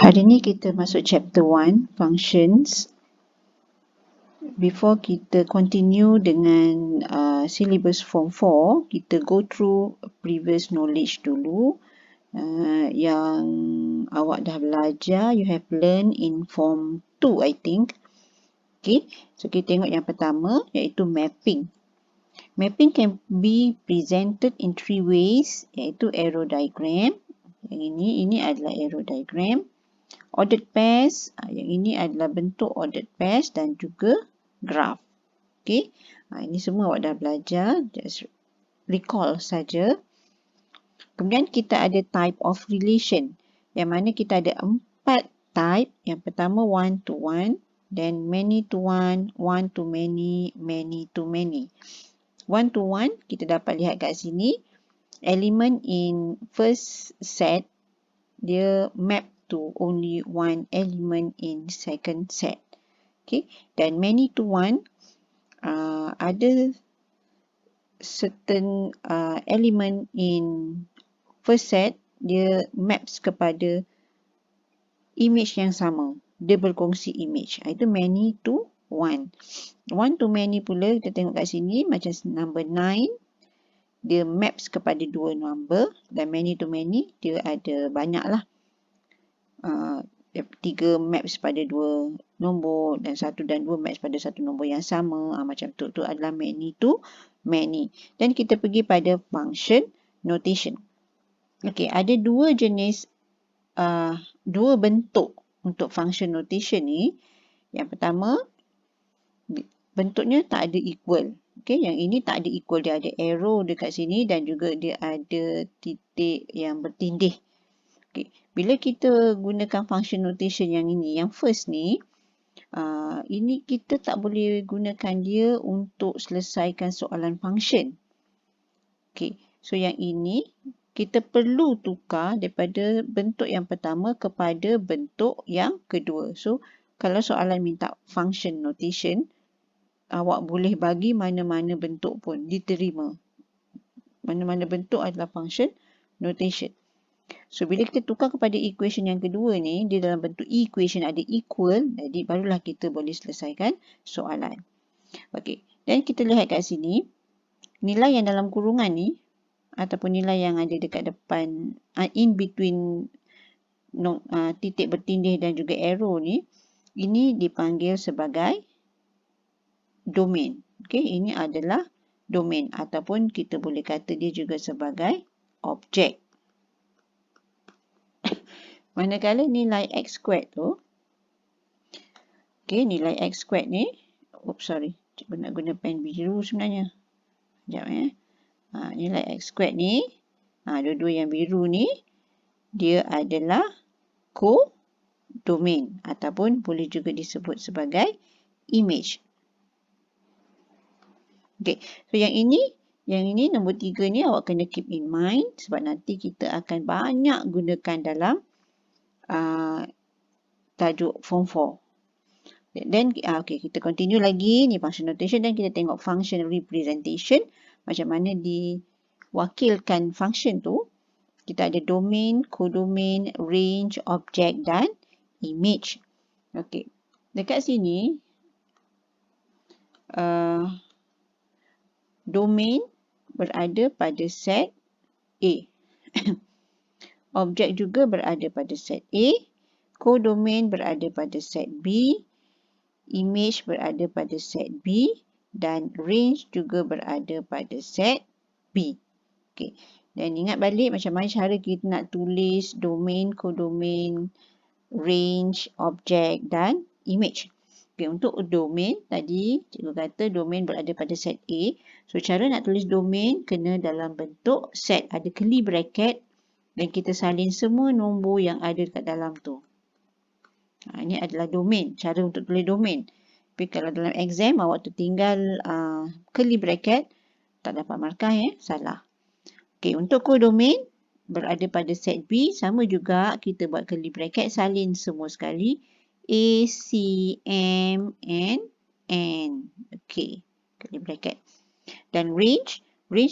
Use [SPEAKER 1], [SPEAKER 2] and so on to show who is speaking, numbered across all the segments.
[SPEAKER 1] Hari ni kita masuk chapter 1, functions. Before kita continue dengan syllabus form 4, kita go through previous knowledge dulu. Yang awak dah belajar, you have learned in form 2, I think. Okay, so kita tengok yang pertama, iaitu mapping. Mapping can be presented in 3 ways, iaitu arrow diagram. Yang ini adalah arrow diagram. Ordered pairs, yang ini adalah bentuk ordered pairs dan juga graph. Okay, ini semua awak dah belajar, just recall saja. Kemudian kita ada type of relation, yang mana kita ada 4 type. Yang pertama one to one, then many to one, one to many, many to many. One to one, kita dapat lihat kat sini, element in first set, dia map to only one element in second set. Okay, dan many to one, ada certain element in first set, dia maps kepada image yang sama. Dia berkongsi image. Itu many to one. One to many pula, kita tengok kat sini, macam number 9, dia maps kepada 2 number. Dan many to many, dia ada banyak lah. 3 maps pada 2 nombor dan 1 dan 2 maps pada 1 nombor yang sama. Macam tu adalah many to many. Dan kita pergi pada function notation. Okey, ada 2 jenis, 2 bentuk untuk function notation ni. Yang pertama, bentuknya tak ada equal. Okey, yang ini tak ada equal, dia ada arrow dekat sini dan juga dia ada titik yang bertindih. Okay. Bila kita gunakan function notation yang ini, yang first ni, ini kita tak boleh gunakan dia untuk selesaikan soalan function. Okay. So yang ini, kita perlu tukar daripada bentuk yang pertama kepada bentuk yang kedua. So, kalau soalan minta function notation, awak boleh bagi mana-mana bentuk pun diterima. Mana-mana bentuk adalah function notation. So, bila kita tukar kepada equation yang kedua ni, dia dalam bentuk equation ada equal, jadi barulah kita boleh selesaikan soalan. Okey, dan kita lihat kat sini, nilai yang dalam kurungan ni, ataupun nilai yang ada dekat depan, in between titik bertindih dan juga arrow ni, ini dipanggil sebagai domain. Okey, ini adalah domain, ataupun kita boleh kata dia juga sebagai objek. Manakala nilai x squared tu, okay, nilai x squared ni, cuba nak guna pen biru sebenarnya. Sekejap nilai x squared ni, dua-dua yang biru ni, dia adalah co-domain ataupun boleh juga disebut sebagai image. Okay, so yang ini nombor 3 ni awak kena keep in mind sebab nanti kita akan banyak gunakan dalam tajuk form 4. Then, okay, kita continue lagi ni function notation dan kita tengok function representation. Macam mana diwakilkan function tu. Kita ada domain, codomain, range, object dan image. Okay, dekat sini, domain berada pada set A. Objek juga berada pada set A. Codomain berada pada set B. Image berada pada set B. Dan range juga berada pada set B. Okay. Dan ingat balik macam mana cara kita nak tulis domain, codomain, range, objek dan image. Okay, untuk domain, tadi cikgu kata domain berada pada set A. So, cara nak tulis domain kena dalam bentuk set. Ada curly bracket dan kita salin semua nombor yang ada dekat dalam tu. Ini adalah domain, cara untuk tulis domain. Tapi kalau dalam exam, awak tertinggal curly bracket, tak dapat markah salah. Okay, untuk codomain berada pada set B, sama juga kita buat curly bracket, salin semua sekali. A, C, M, N. Okay, curly bracket. Dan range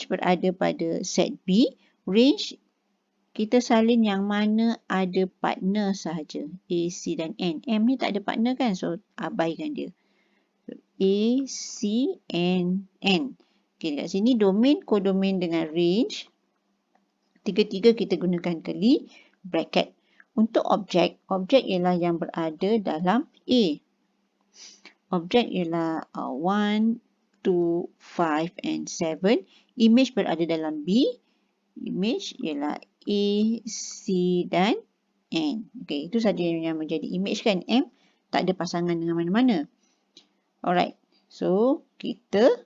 [SPEAKER 1] berada pada set B. Range kita salin yang mana ada partner sahaja. A, C dan N. M ni tak ada partner kan? So, abaikan dia. A, C, and N. Okay, dekat sini domain, kodomain dengan range. Tiga-tiga kita gunakan curly bracket. Untuk objek, objek ialah yang berada dalam A. Objek ialah 1, 2, 5 and 7. Image berada dalam B. Image ialah A, C dan N. Okay, itu saja yang menjadi image kan. M tak ada pasangan dengan mana-mana. Alright, so kita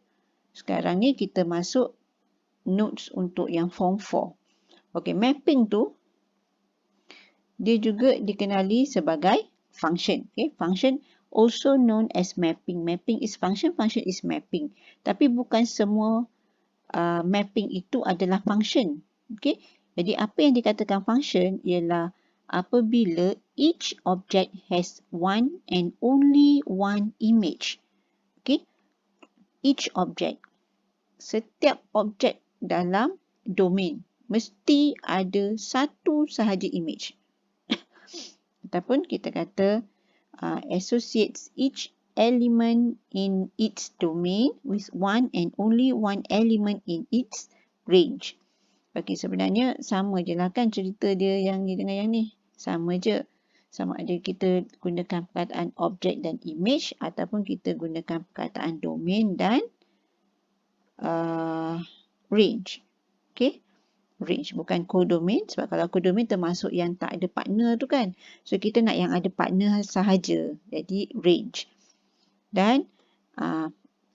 [SPEAKER 1] sekarang ni kita masuk notes untuk yang form 4. Okay, mapping tu dia juga dikenali sebagai function. Okay, function also known as mapping. Mapping is function, function is mapping. Tapi bukan semua mapping itu adalah function. Okay, jadi apa yang dikatakan function ialah apabila each object has one and only one image. Okay, each object. Setiap objek dalam domain mesti ada satu sahaja image. Ataupun kita kata associates each element in its domain with one and only one element in its range. Okey, sebenarnya sama je lah kan cerita dia yang ni dengan yang ni. Sama je. Sama ada kita gunakan perkataan objek dan image ataupun kita gunakan perkataan domain dan range. Okey. Range, bukan codomain. Sebab kalau codomain termasuk yang tak ada partner tu kan. So, kita nak yang ada partner sahaja. Jadi, range. Dan,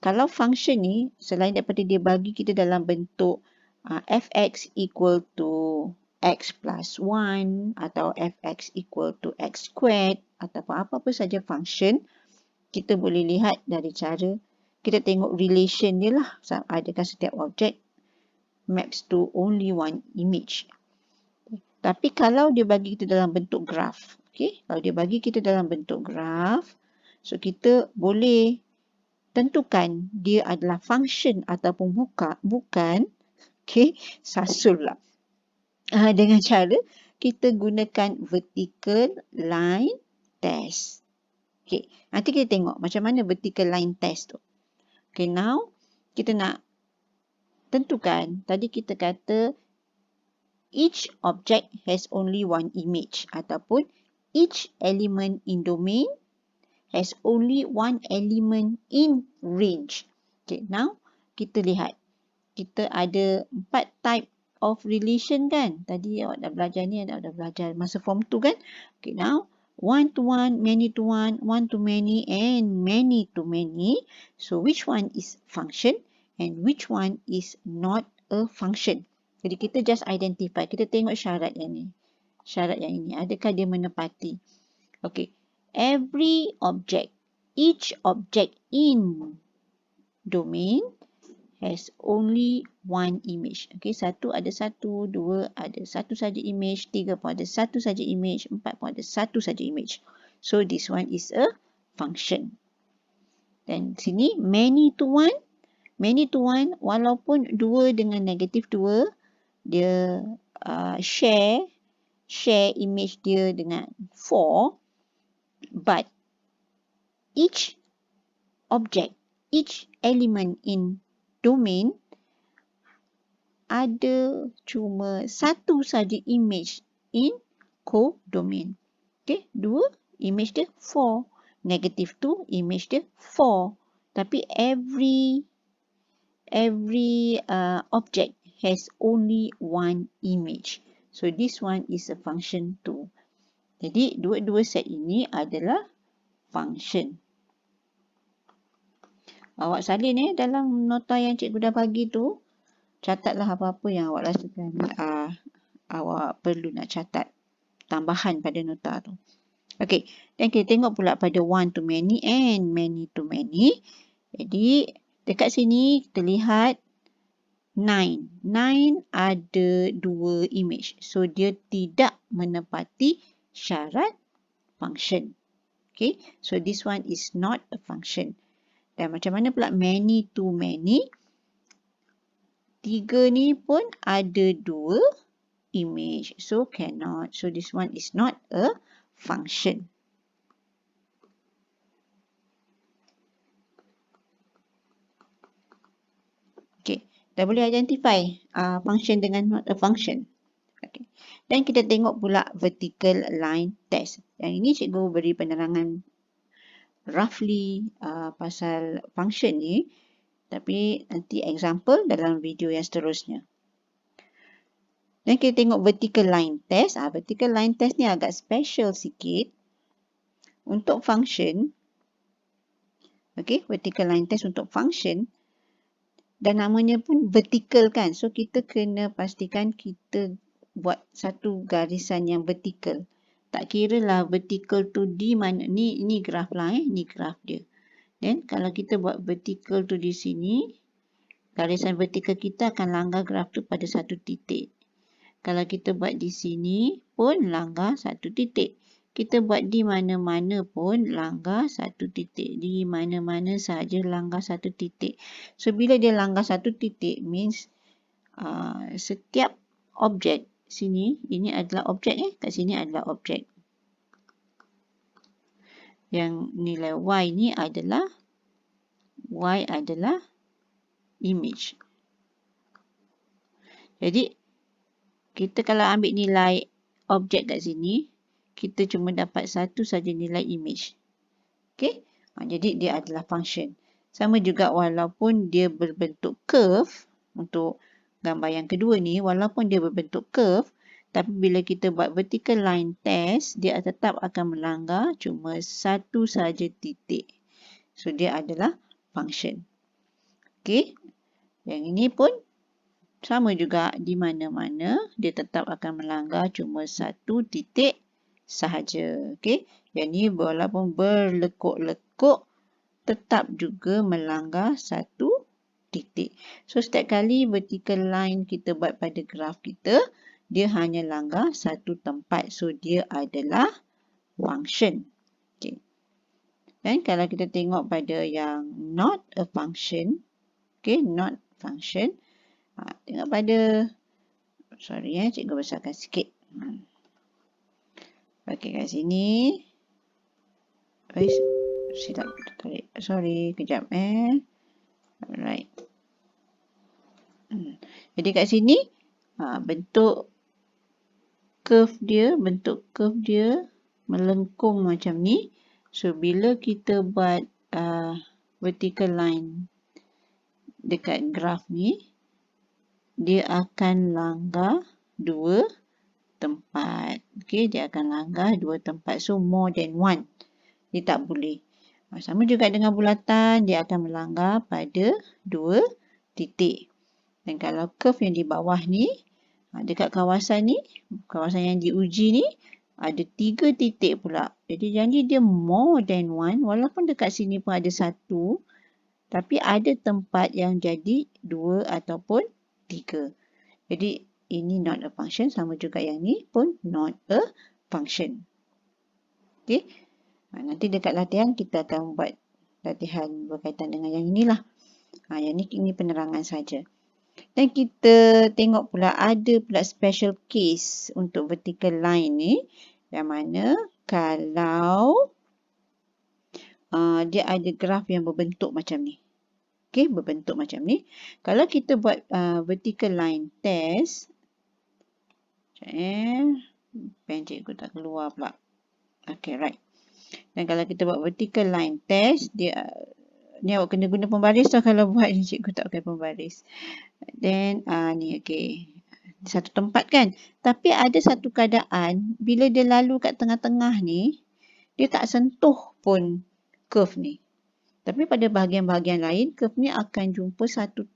[SPEAKER 1] kalau function ni, selain daripada dia bagi kita dalam bentuk fx equal to x plus 1 atau fx equal to x squared ataupun apa-apa saja function, kita boleh lihat dari cara kita tengok relation dia lah. Adakah setiap objek maps to only one image. Tapi kalau dia bagi kita dalam bentuk graph, okay? Kalau dia bagi kita dalam bentuk graph, so kita boleh tentukan dia adalah function ataupun bukan, okay? Sasul lah. Dengan cara kita gunakan vertical line test. Okay, nanti kita tengok macam mana vertical line test tu. Okay, now kita nak tentukan, tadi kita kata each object has only one image ataupun each element in domain has only one element in range. Okay, now kita lihat. Kita ada 4 type of relation kan? Tadi awak dah belajar ni, dah belajar masa form 2 kan? Okay, now one to one, many to one, one to many and many to many. So which one is function? And which one is not a function. Jadi kita just identify. Kita tengok syarat yang ni. Syarat yang ini. Adakah dia menepati? Okay. Every object, each object in domain has only one image. Okay. 1 ada 1, 2 ada 1 saja image, 3 pun ada 1 saja image, 4 pun ada 1 saja image. So this one is a function. Dan sini many to one. Many to one, walaupun 2 dengan negatif 2, dia share image dia dengan 4, but each object, each element in domain ada cuma satu saja image in codomain. Okay, 2 image dia 4, negatif 2 image dia 4, tapi every object has only one image. So this one is a function too. Jadi dua-dua set ini adalah function. Awak salin dalam nota yang cikgu dah bagi tu. Catatlah apa-apa yang awak rasakan awak perlu nak catat tambahan pada nota tu. Okey, dan kita tengok pula pada one to many and many to many. Jadi dekat sini kita lihat 9. 9 ada 2 image. So, dia tidak menepati syarat function. Okay. So, this one is not a function. Dan macam mana pula many to many? 3 ni pun ada 2 image. So cannot. So this one is not a function. Okay, dah boleh identify function dengan not a function. Okay. Dan kita tengok pula vertical line test. Yang ini cikgu beri penerangan roughly pasal function ni. Tapi nanti example dalam video yang seterusnya. Dan kita tengok vertical line test. Vertical line test ni agak special sikit. Untuk function. Okay, vertical line test untuk function. Dan namanya pun vertical kan. So kita kena pastikan kita buat satu garisan yang vertical. Tak kira lah vertical tu di mana. Ni graf lah ni graf dia. Dan kalau kita buat vertical tu di sini. Garisan vertical kita akan langgar graf tu pada satu titik. Kalau kita buat di sini pun langgar satu titik. Kita buat di mana-mana pun langgar satu titik. Di mana-mana sahaja langgar satu titik. So, bila dia langgar satu titik means setiap objek sini, ini adalah objek kat sini adalah objek. Yang nilai Y ni adalah image. Jadi, kita kalau ambil nilai objek kat sini, kita cuma dapat satu saja nilai image. Okay? Jadi dia adalah function. Sama juga walaupun dia berbentuk curve, untuk gambar yang kedua ni, walaupun dia berbentuk curve, tapi bila kita buat vertical line test, dia tetap akan melanggar cuma satu saja titik. So dia adalah function. Okay? Yang ini pun sama juga di mana-mana, dia tetap akan melanggar cuma satu titik sahaja. Okey, yang ni walaupun berlekuk-lekuk tetap juga melanggar satu titik. So setiap kali vertical line kita buat pada graf kita, dia hanya langgar satu tempat. So dia adalah function. Okey. Dan kalau kita tengok pada yang not a function, okey, not function. Tengok pada cikgu besarkan sikit. Okey, kat sini. Silap tarik. Sorry, kejap Alright. Jadi kat sini bentuk curve dia melengkung macam ni. So bila kita buat vertical line dekat graf ni, dia akan langgar dua tempat. Okey, dia akan langgar dua tempat. So, more than one. Dia tak boleh. Sama juga dengan bulatan, dia akan melanggar pada dua titik. Dan kalau curve yang di bawah ni, dekat kawasan ni, kawasan yang diuji ni, ada 3 titik pula. Jadi dia more than one. Walaupun dekat sini pun ada 1, tapi ada tempat yang jadi 2 ataupun 3. Jadi, ini not a function, sama juga yang ni pun not a function. Okay. Nanti dekat latihan kita akan buat latihan berkaitan dengan yang inilah. Yang ni penerangan saja. Dan kita tengok pula ada pula special case untuk vertical line ni. Yang mana kalau dia ada graf yang berbentuk macam ni. Okay, berbentuk macam ni. Kalau kita buat vertical line test, pen cikgu tak keluar pula. Okay, right. Dan kalau kita buat vertical line test, dia ni awak kena guna pembaris tau kalau buat ni, cikgu tak pakai pembaris. Then ni okay. Satu tempat kan. Tapi ada satu keadaan bila dia lalu kat tengah-tengah ni, dia tak sentuh pun curve ni. Tapi pada bahagian-bahagian lain, curve ni akan jumpa satu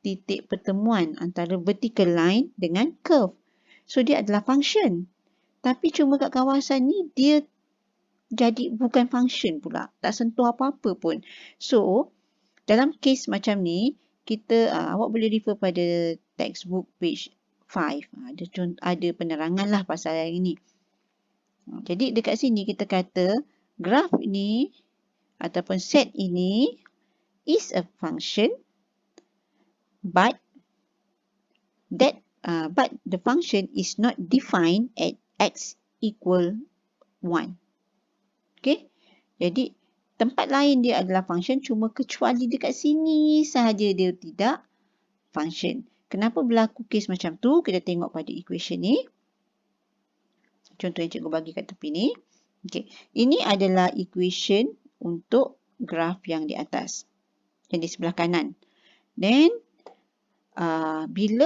[SPEAKER 1] titik pertemuan antara vertical line dengan curve. So dia adalah function. Tapi cuma kat kawasan ni dia jadi bukan function pula. Tak sentuh apa-apa pun. So dalam case macam ni, kita awak boleh refer pada textbook page 5. Ada penerangan lah pasal yang ini. Jadi dekat sini kita kata graf ini ataupun set ini is a function but that but the function is not defined at x equal 1. Okay, jadi tempat lain dia adalah function, cuma kecuali dekat sini sahaja dia tidak function. Kenapa berlaku kes macam tu? Kita tengok pada equation ni. Contoh yang cikgu bagi kat tepi ni. Okay, ini adalah equation untuk graf yang di atas, yang di sebelah kanan. Then bila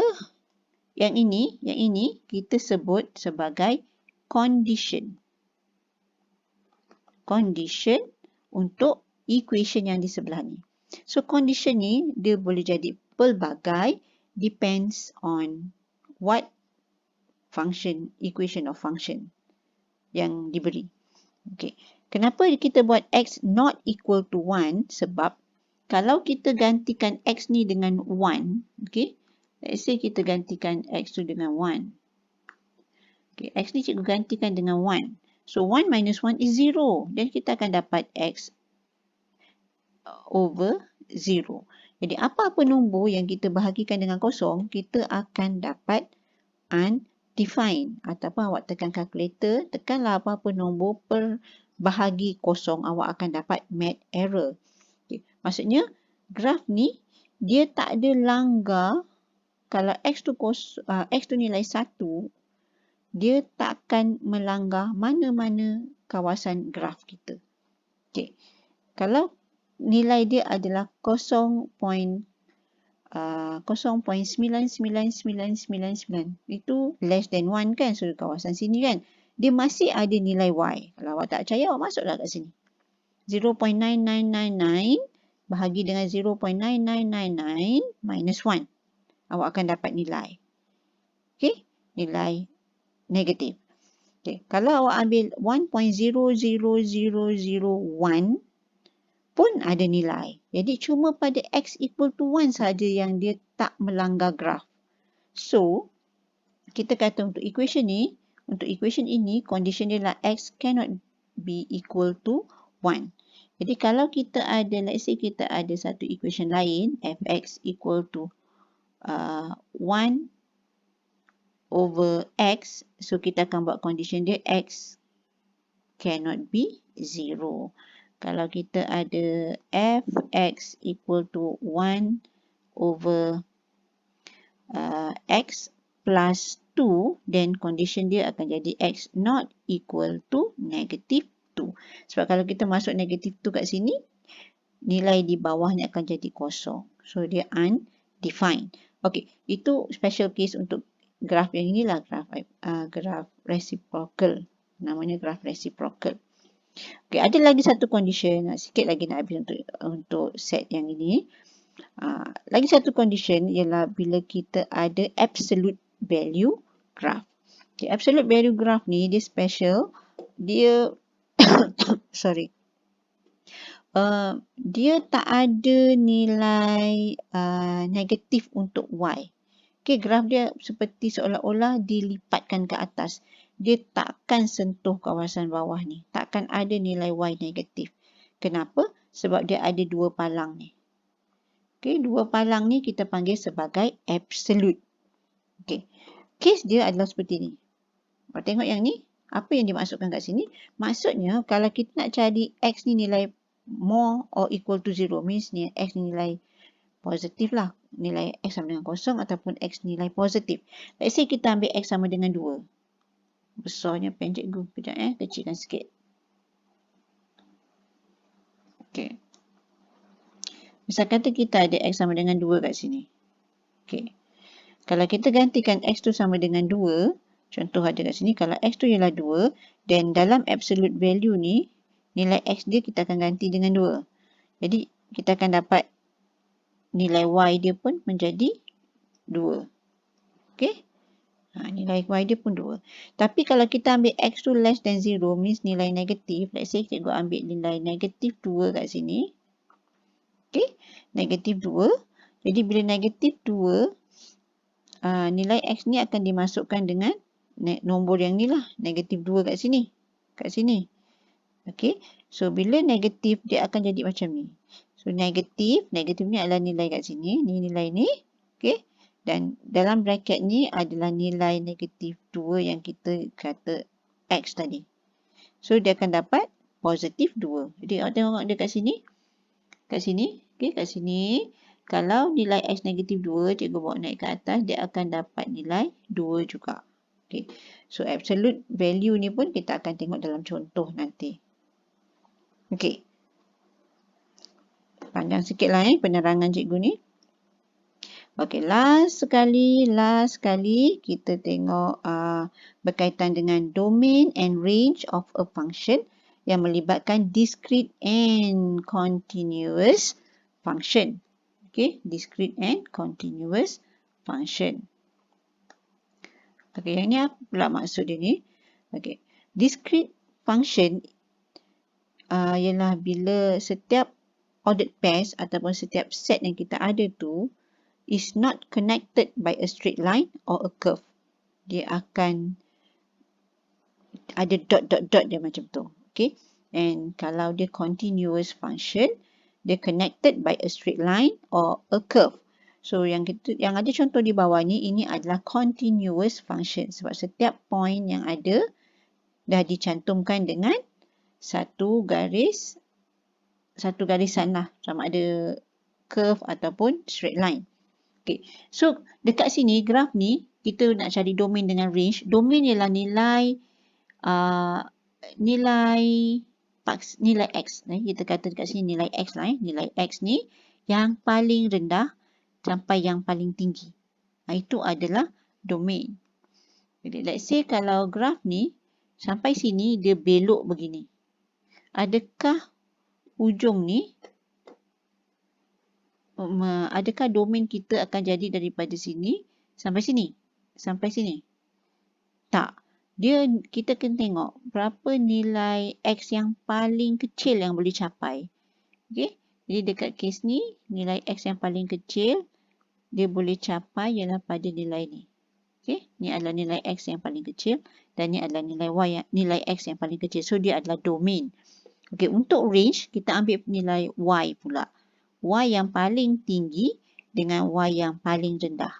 [SPEAKER 1] yang ini kita sebut sebagai condition. Condition untuk equation yang di sebelah ni. So condition ni dia boleh jadi pelbagai, depends on what function, equation of function yang diberi. Okay. Kenapa kita buat x not equal to 1? Sebab kalau kita gantikan x ni dengan 1, okay, let's say kita gantikan x tu dengan 1. Okay, x ni cikgu gantikan dengan 1. So 1 minus 1 is 0. Dan kita akan dapat x over 0. Jadi apa-apa nombor yang kita bahagikan dengan kosong, kita akan dapat undefined. Ataupun awak tekan calculator, tekanlah apa-apa nombor per bahagi kosong, awak akan dapat mat error. Okay. Maksudnya graf ni dia tak ada langgar. Kalau x tu nilai 1, dia takkan melanggar mana-mana kawasan graf kita. Okay. Kalau nilai dia adalah 0.99999, itu less than 1 kan, so kawasan sini kan, dia masih ada nilai y. Kalau awak tak percaya, awak masuklah kat sini. 0.9999 bahagi dengan 0.9999 minus 1. Awak akan dapat nilai. Okay, nilai negatif. Okay. Kalau awak ambil 1.00001 pun ada nilai. Jadi cuma pada x equal to 1 sahaja yang dia tak melanggar graf. So, kita kata untuk equation ni, untuk equation ini, condition dia lah x cannot be equal to 1. Jadi kalau kita ada, let's say kita ada satu equation lain, fx equal to 1 over x, so kita akan buat condition dia x cannot be 0. Kalau kita ada fx equal to 1 over x plus 2, then condition dia akan jadi x not equal to negative 2. Sebab kalau kita masuk negative 2 kat sini, nilai di bawahnya akan jadi kosong. So dia undefined. Okay, itu special case untuk graf yang inilah, graf reciprocal. Namanya graf reciprocal. Okay, ada lagi satu condition, sikit lagi nak habis untuk set yang ini. Lagi satu condition ialah bila kita ada absolute value graph. Okay, absolute value graph ni dia special. Dia dia tak ada nilai negatif untuk y. Okay, graf dia seperti seolah-olah dilipatkan ke atas. Dia takkan sentuh kawasan bawah ni. Takkan ada nilai y negatif. Kenapa? Sebab dia ada dua palang ni. Okay, dua palang ni kita panggil sebagai absolute. Okay, case dia adalah seperti ni. Awak tengok yang ni, apa yang dimaksudkan kat sini? Maksudnya, kalau kita nak cari x ni nilai more or equal to 0, means ni x ni nilai positif lah. Nilai x sama dengan kosong ataupun x nilai positif. Let's say kita ambil x sama dengan 2. Besarnya pen cikgu. Kejap kecilkan sikit. Okay. Misal kata kita ada x sama dengan 2 kat sini. Okay. Kalau kita gantikan x tu sama dengan 2, contoh ada kat sini, kalau x tu ialah 2, dan dalam absolute value ni, nilai x dia kita akan ganti dengan 2. Jadi, kita akan dapat nilai y dia pun menjadi 2. Okay. Nilai y dia pun 2. Tapi kalau kita ambil x tu less than 0, means nilai negatif. Let's say cikgu ambil nilai negatif 2 kat sini. Okay. Negatif 2. Jadi bila negatif 2, nilai x ni akan dimasukkan dengan nombor yang ni lah. Negatif 2 kat sini. Kat sini. Okay. So bila negatif dia akan jadi macam ni. So negatif ni adalah nilai kat sini. Ni nilai ni. Okay. Dan dalam bracket ni adalah nilai negatif 2 yang kita kata X tadi. So, dia akan dapat positif 2. Jadi, awak tengok dia kat sini. Kat sini. Okay, kat sini. Kalau nilai X negatif 2, cikgu bawa naik ke atas, dia akan dapat nilai 2 juga. Okay. So, absolute value ni pun kita akan tengok dalam contoh nanti. Okay. Panjang sikit lah penerangan cikgu ni. Okay, last sekali kita tengok berkaitan dengan domain and range of a function yang melibatkan discrete and continuous function. Okay, discrete and continuous function. Okay, yang ni apa pula maksud dia ni? Okay, discrete function ialah bila setiap ordered pairs ataupun setiap set yang kita ada tu is not connected by a straight line or a curve. Dia akan ada dot dia macam tu. Okay. And kalau dia continuous function, dia connected by a straight line or a curve. So yang ada contoh di bawah ni, ini adalah continuous function. Sebab setiap point yang ada dah dicantumkan dengan satu garisan lah. Sama ada curve ataupun straight line. Okay. So, dekat sini, graf ni, kita nak cari domain dengan range. Domain ialah nilai X. Kita kata dekat sini nilai X lah. Nilai X ni yang paling rendah sampai yang paling tinggi. Itu adalah domain. Jadi, let's say kalau graf ni, sampai sini dia belok begini. Adakah ujung ni, adakah domain kita akan jadi daripada sini sampai sini? Sampai sini? Tak. Kita kena tengok berapa nilai X yang paling kecil yang boleh capai. Okay? Jadi dekat kes ni, nilai X yang paling kecil, dia boleh capai ialah pada nilai ni. Okay? Ni adalah nilai X yang paling kecil dan ni adalah nilai X yang paling kecil. So, dia adalah domain. Okay, untuk range, kita ambil nilai Y pula. Y yang paling tinggi dengan Y yang paling rendah.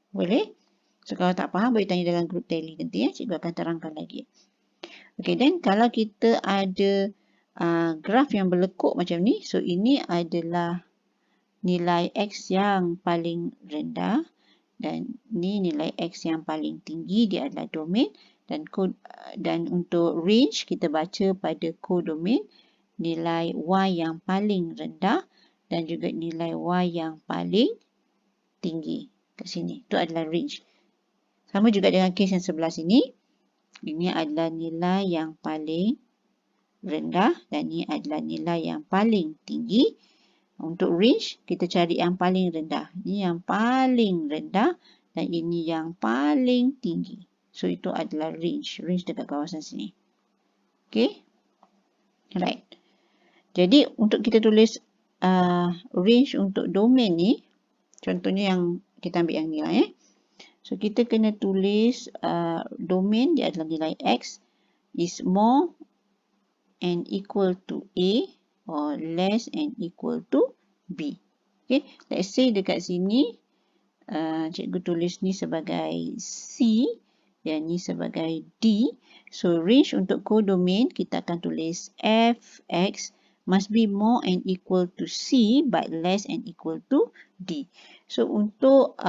[SPEAKER 1] Boleh? So, kalau tak faham, boleh tanya dalam group tally nanti. Cikgu akan terangkan lagi. Okay, dan kalau kita ada graf yang berlekuk macam ni, so ini adalah nilai X yang paling rendah dan ni nilai X yang paling tinggi, dia adalah domain. Dan untuk range, kita baca pada kodomain nilai Y yang paling rendah dan juga nilai Y yang paling tinggi. Kat sini. Itu adalah range. Sama juga dengan kes yang sebelah sini. Ini adalah nilai yang paling rendah dan ini adalah nilai yang paling tinggi. Untuk range, kita cari yang paling rendah. Ini yang paling rendah dan ini yang paling tinggi. So, itu adalah range. Range dekat kawasan sini. Okay. Alright. Jadi, untuk kita tulis range untuk domain ni, contohnya yang kita ambil yang ni lah. So, kita kena tulis domain dia adalah nilai X is more and equal to A or less and equal to B. Okay. Let's say dekat sini, cikgu tulis ni sebagai C dan ni sebagai D. So, range untuk kodomain kita akan tulis Fx must be more and equal to C but less and equal to D. So, untuk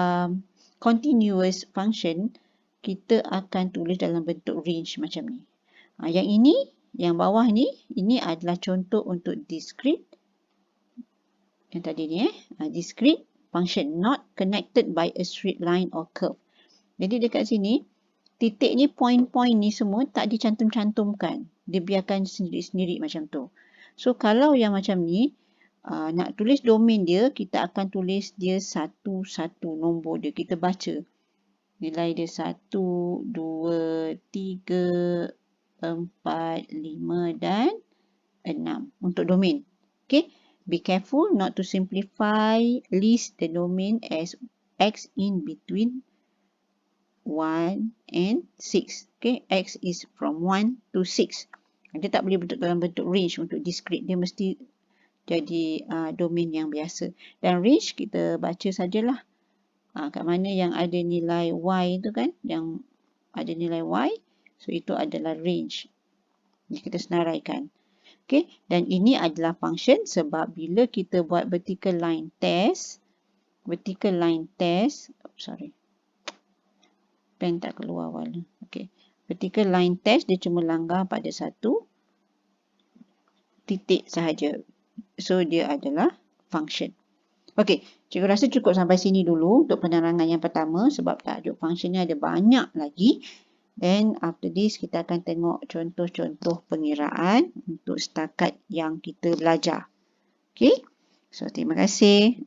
[SPEAKER 1] continuous function, kita akan tulis dalam bentuk range macam ni. Yang ini, yang bawah ni, ini adalah contoh untuk discrete. Yang tadi ni, discrete function not connected by a straight line or curve. Jadi dekat sini, titik ni, point-point ni semua tak dicantum-cantumkan. Dia biarkan sendiri-sendiri macam tu. So, kalau yang macam ni, nak tulis domain dia, kita akan tulis dia satu-satu nombor dia. Kita baca. Nilai dia 1, 2, 3, 4, 5 dan 6 untuk domain. Okay. Be careful not to simplify list the domain as X in between 1 and 6. Okay. X is from 1 to 6. Dia tak boleh bentuk dalam bentuk range untuk discrete. Dia mesti jadi domain yang biasa. Dan range kita baca sajalah Kat mana yang ada nilai Y tu kan, yang ada nilai Y, so itu adalah range. Ini kita senaraikan. Okay, dan ini adalah function sebab bila kita buat vertical line test, pen tak keluar warna. Okay, vertical line test dia cuma langgar pada satu titik sahaja. So, dia adalah function. Okey, cikgu rasa cukup sampai sini dulu untuk penerangan yang pertama sebab tajuk function ni ada banyak lagi. Then after this kita akan tengok contoh-contoh pengiraan untuk setakat yang kita belajar. Okey, so terima kasih.